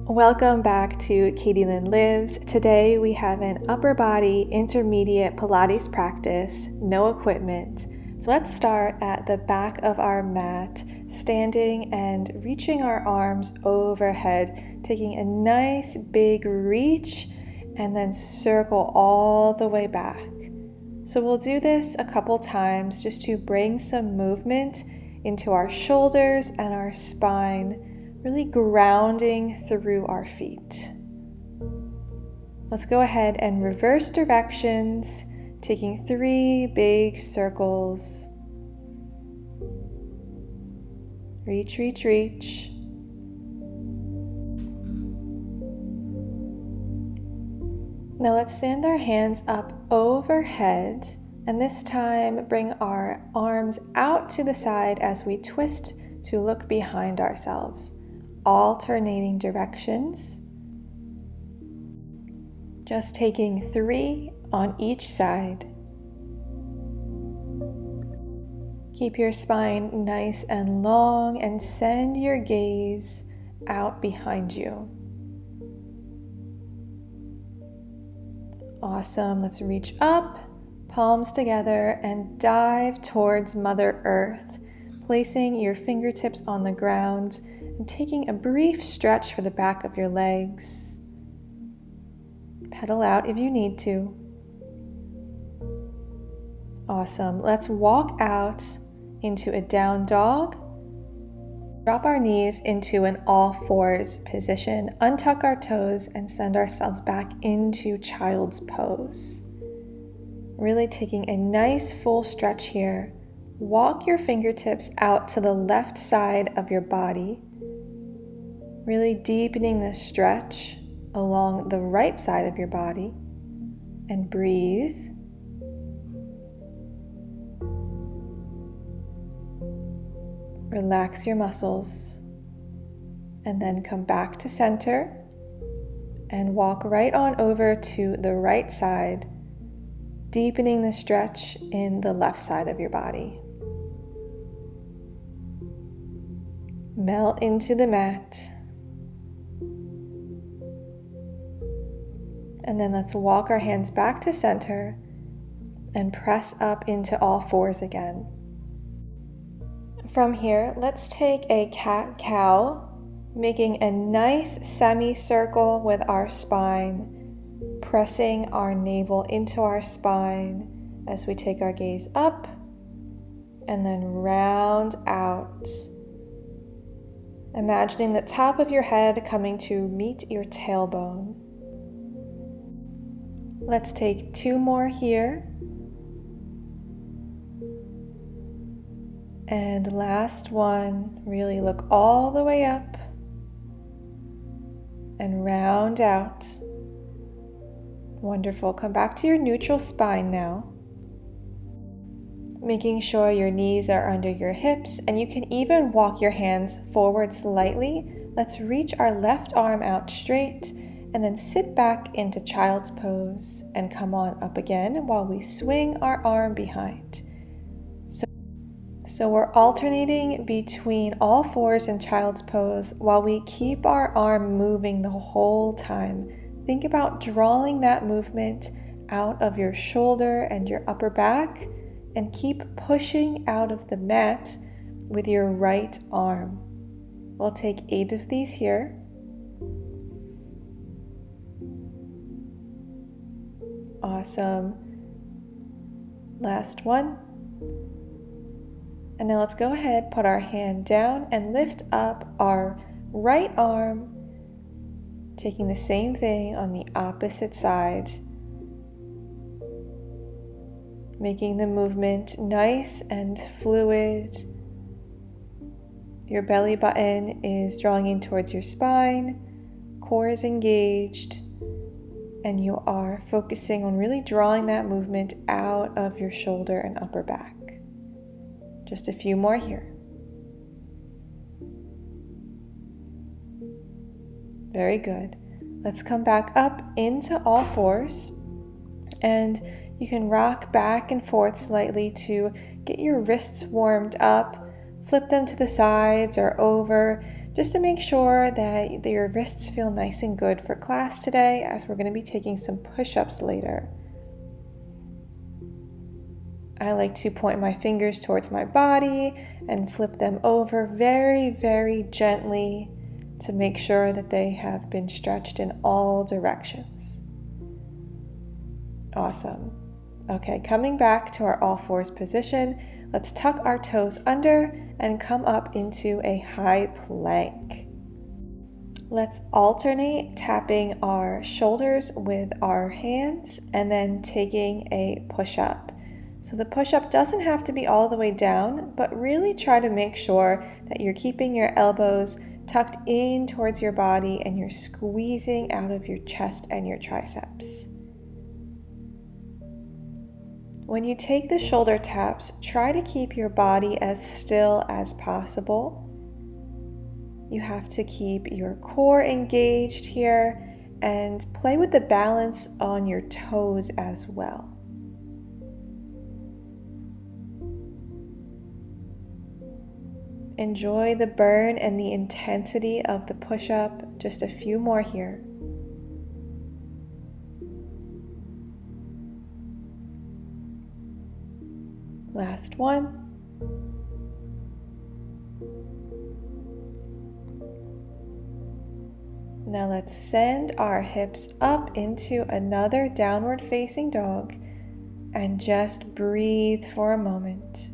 Welcome back to Katie Lynn Lives. Today we have an upper body intermediate Pilates practice, no equipment. So let's start at the back of our mat, standing and reaching our arms overhead, taking a nice big reach and then circle all the way back. So we'll do this a couple times just to bring some movement into our shoulders and our spine, really grounding through our feet. Let's go ahead and reverse directions, taking 3 big circles. Reach, reach, reach. Now let's stand our hands up overhead, and this time bring our arms out to the side as we twist to look behind ourselves. Alternating directions. Just taking 3 on each side. Keep your spine nice and long and send your gaze out behind you. Awesome. Let's reach up, palms together, and dive towards Mother Earth, placing your fingertips on the ground and taking a brief stretch for the back of your legs. Pedal out if you need to. Awesome. Let's walk out into a down dog. Drop our knees into an all fours position, untuck our toes, and send ourselves back into child's pose. Really taking a nice full stretch here. Walk your fingertips out to the left side of your body, really deepening the stretch along the right side of your body, and breathe. Relax your muscles, and then come back to center and walk right on over to the right side, deepening the stretch in the left side of your body. Melt into the mat. And then let's walk our hands back to center and press up into all fours again. From here, let's take a cat-cow, making a nice semicircle with our spine, pressing our navel into our spine as we take our gaze up and then round out. Imagining the top of your head coming to meet your tailbone. Let's take 2 more here. And last one, really look all the way up and round out. Wonderful. Come back to your neutral spine now. Making sure your knees are under your hips, and you can even walk your hands forward slightly. Let's reach our left arm out straight and then sit back into child's pose and come on up again while we swing our arm behind. So we're alternating between all fours and child's pose while we keep our arm moving the whole time. Think about drawing that movement out of your shoulder and your upper back, and keep pushing out of the mat with your right arm. We'll take 8 of these here. Awesome. Last one. And now let's go ahead, put our hand down and lift up our right arm, taking the same thing on the opposite side. Making the movement nice and fluid. Your belly button is drawing in towards your spine, core is engaged, and you are focusing on really drawing that movement out of your shoulder and upper back. Just a few more here. Very good. Let's come back up into all fours, and you can rock back and forth slightly to get your wrists warmed up. Flip them to the sides or over just to make sure that your wrists feel nice and good for class today, as we're going to be taking some push-ups later. I like to point my fingers towards my body and flip them over very, very gently to make sure that they have been stretched in all directions. Awesome. Okay, coming back to our all fours position, let's tuck our toes under and come up into a high plank. Let's alternate tapping our shoulders with our hands and then taking a push-up. So the push-up doesn't have to be all the way down, but really try to make sure that you're keeping your elbows tucked in towards your body and you're squeezing out of your chest and your triceps. When you take the shoulder taps, try to keep your body as still as possible. You have to keep your core engaged here and play with the balance on your toes as well. Enjoy the burn and the intensity of the push-up. Just a few more here. Last one. Now let's send our hips up into another downward facing dog and just breathe for a moment.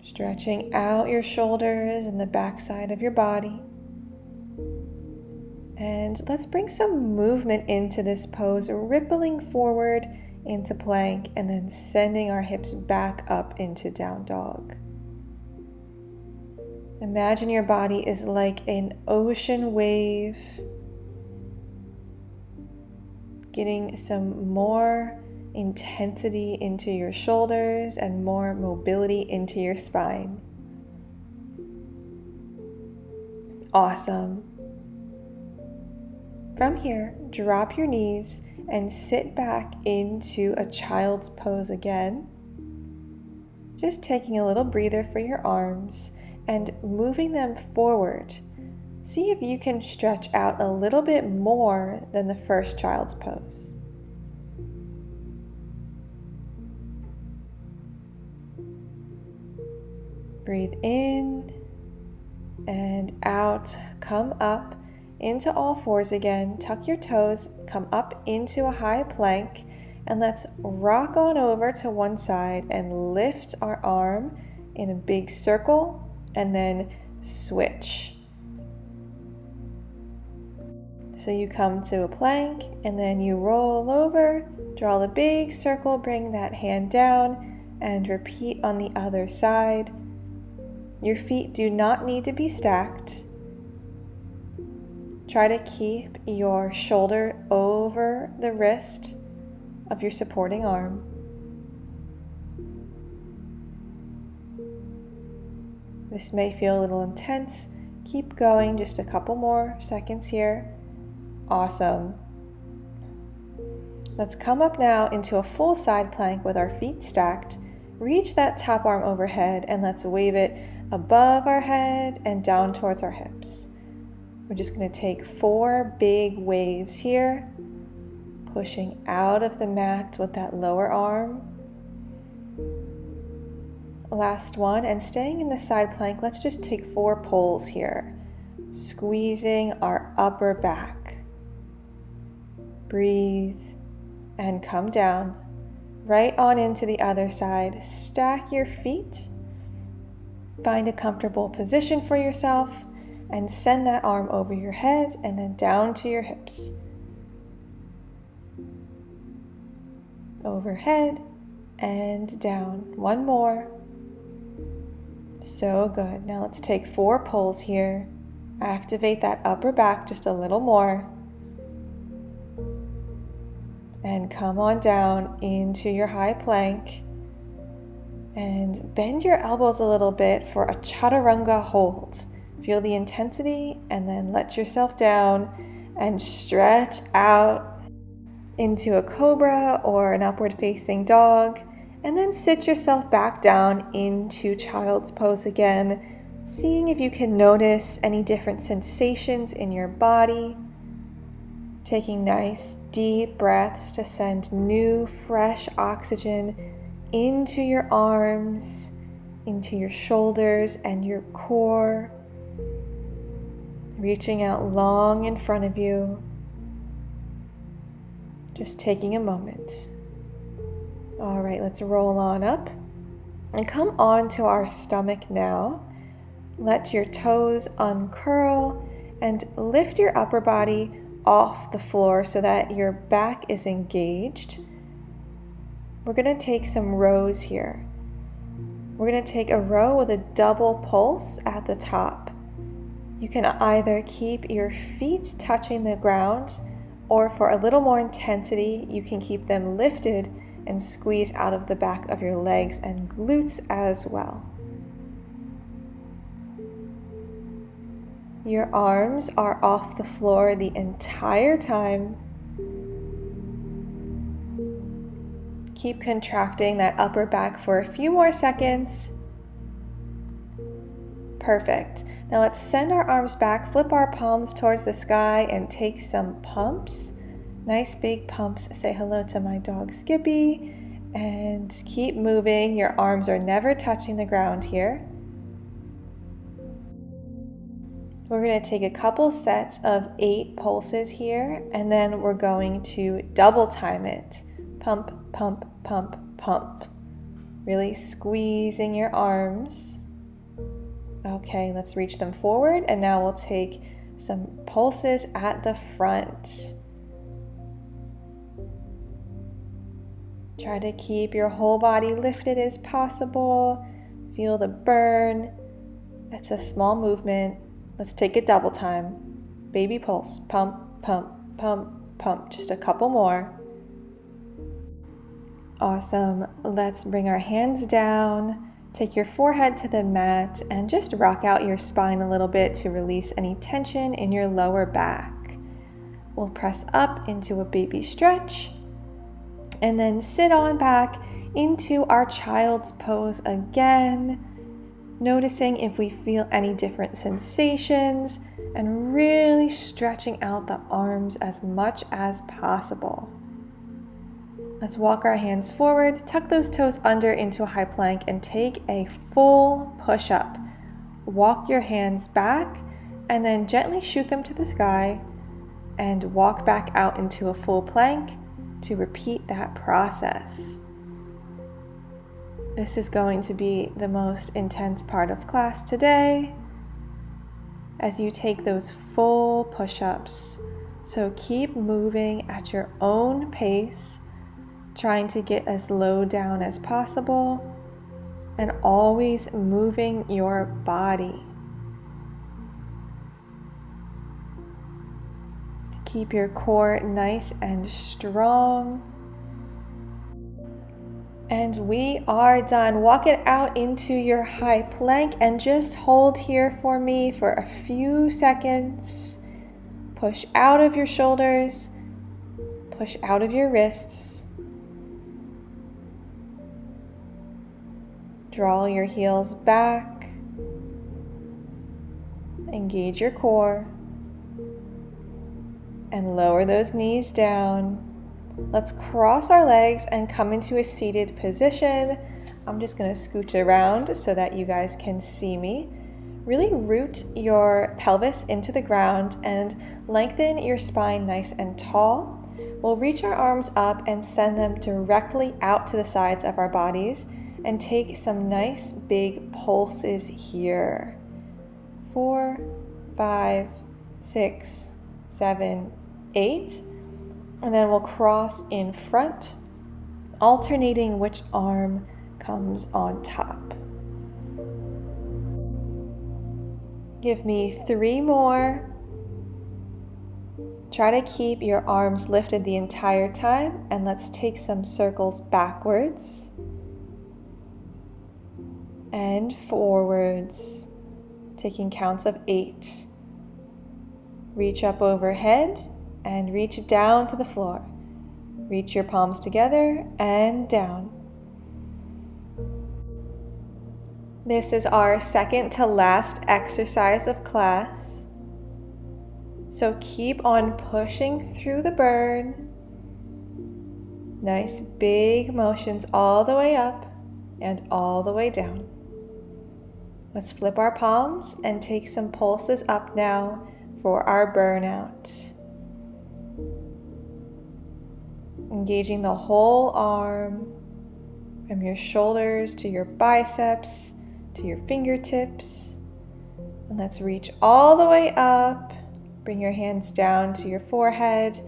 Stretching out your shoulders and the backside of your body. And let's bring some movement into this pose, rippling forward into plank and then sending our hips back up into down dog. Imagine your body is like an ocean wave, getting some more intensity into your shoulders and more mobility into your spine. Awesome. From here, drop your knees and sit back into a child's pose again. Just taking a little breather for your arms and moving them forward. See if you can stretch out a little bit more than the first child's pose. Breathe in and out. Come up into all fours again. Tuck your toes, come up into a high plank, and let's rock on over to one side and lift our arm in a big circle and then switch. So you come to a plank and then you roll over, draw the big circle, bring that hand down, and repeat on the other side. Your feet do not need to be stacked. Try to keep your shoulder over the wrist of your supporting arm. This may feel a little intense. Keep going, just a couple more seconds here. Awesome. Let's come up now into a full side plank with our feet stacked. Reach that top arm overhead and let's wave it above our head and down towards our hips. We're just going to take 4 big waves here, pushing out of the mat with that lower arm. Last one, and staying in the side plank, let's just take 4 pulls here, squeezing our upper back. Breathe and come down, right on into the other side. Stack your feet, find a comfortable position for yourself, and send that arm over your head and then down to your hips. Overhead and down. One more. So good. Now let's take 4 pulls here. Activate that upper back just a little more. And come on down into your high plank. And bend your elbows a little bit for a chaturanga hold. Feel the intensity and then let yourself down and stretch out into a cobra or an upward facing dog. And then sit yourself back down into child's pose again, seeing if you can notice any different sensations in your body. Taking nice deep breaths to send new, fresh oxygen into your arms, into your shoulders and your core. Reaching out long in front of you. Just taking a moment. All right, let's roll on up and come on to our stomach now. Let your toes uncurl and lift your upper body off the floor so that your back is engaged. We're going to take some rows here. We're going to take a row with a double pulse at the top. You can either keep your feet touching the ground, or for a little more intensity, you can keep them lifted and squeeze out of the back of your legs and glutes as well. Your arms are off the floor the entire time. Keep contracting that upper back for a few more seconds. Perfect. Now let's send our arms back, flip our palms towards the sky, and take some pumps. Nice big pumps. Say hello to my dog Skippy. And keep moving. Your arms are never touching the ground here. We're going to take a couple sets of 8 pulses here, and then we're going to double time it. Pump, pump, pump, pump. Really squeezing your arms. Okay, let's reach them forward, and now we'll take some pulses at the front. Try to keep your whole body lifted as possible. Feel the burn. It's a small movement. Let's take it double time. Baby pulse. Pump, pump, pump, pump. Just a couple more. Awesome. Let's bring our hands down. Take your forehead to the mat and just rock out your spine a little bit to release any tension in your lower back. We'll press up into a baby stretch and then sit on back into our child's pose again. Noticing if we feel any different sensations and really stretching out the arms as much as possible. Let's walk our hands forward, tuck those toes under into a high plank, and take a full push-up. Walk your hands back and then gently shoot them to the sky and walk back out into a full plank to repeat that process. This is going to be the most intense part of class today as you take those full push-ups. So keep moving at your own pace, trying to get as low down as possible and always moving your body. Keep your core nice and strong. And we are done. Walk it out into your high plank and just hold here for me for a few seconds. Push out of your shoulders. Push out of your wrists. Draw your heels back. Engage your core. And lower those knees down. Let's cross our legs and come into a seated position. I'm just going to scooch around so that you guys can see me. Really root your pelvis into the ground and lengthen your spine nice and tall. We'll reach our arms up and send them directly out to the sides of our bodies and take some nice big pulses here. 4, 5, 6, 7, 8. And then we'll cross in front, alternating which arm comes on top. Give me 3 more. Try to keep your arms lifted the entire time, and let's take some circles backwards and forwards, taking counts of 8. Reach up overhead and reach down to the floor. Reach your palms together and down. This is our second to last exercise of class. So keep on pushing through the burn. Nice big motions all the way up and all the way down. Let's flip our palms and take some pulses up now for our burnout. Engaging the whole arm, from your shoulders to your biceps to your fingertips. And let's reach all the way up. Bring your hands down to your forehead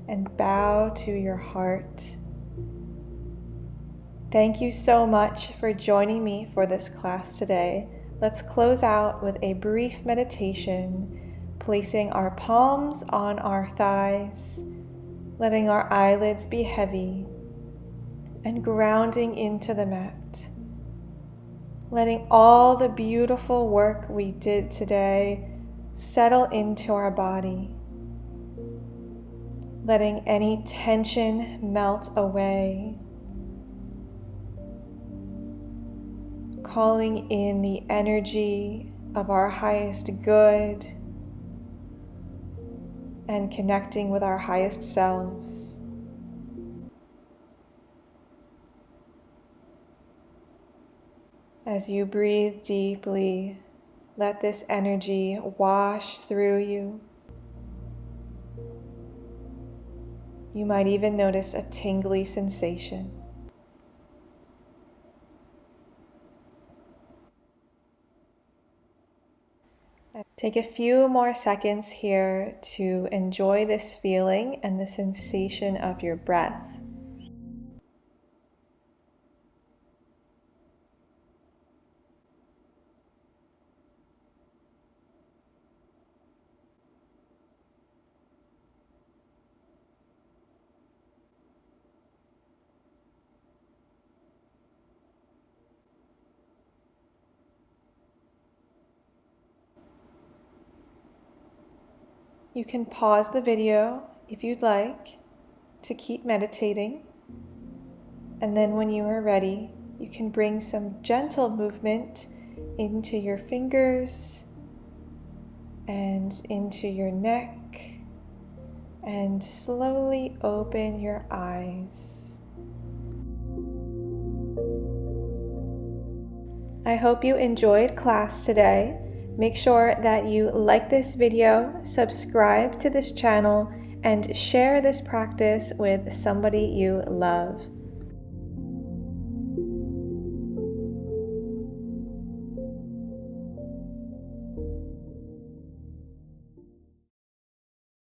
and bow to your heart. Thank you so much for joining me for this class today. Let's close out with a brief meditation, placing our palms on our thighs, letting our eyelids be heavy, and grounding into the mat. Letting all the beautiful work we did today settle into our body. Letting any tension melt away. Calling in the energy of our highest good and connecting with our highest selves. As you breathe deeply, let this energy wash through you. You might even notice a tingly sensation. Take a few more seconds here to enjoy this feeling and the sensation of your breath. You can pause the video if you'd like to keep meditating, and then when you are ready, you can bring some gentle movement into your fingers and into your neck, and slowly open your eyes. I hope you enjoyed class today. Make sure that you like this video, subscribe to this channel, and share this practice with somebody you love.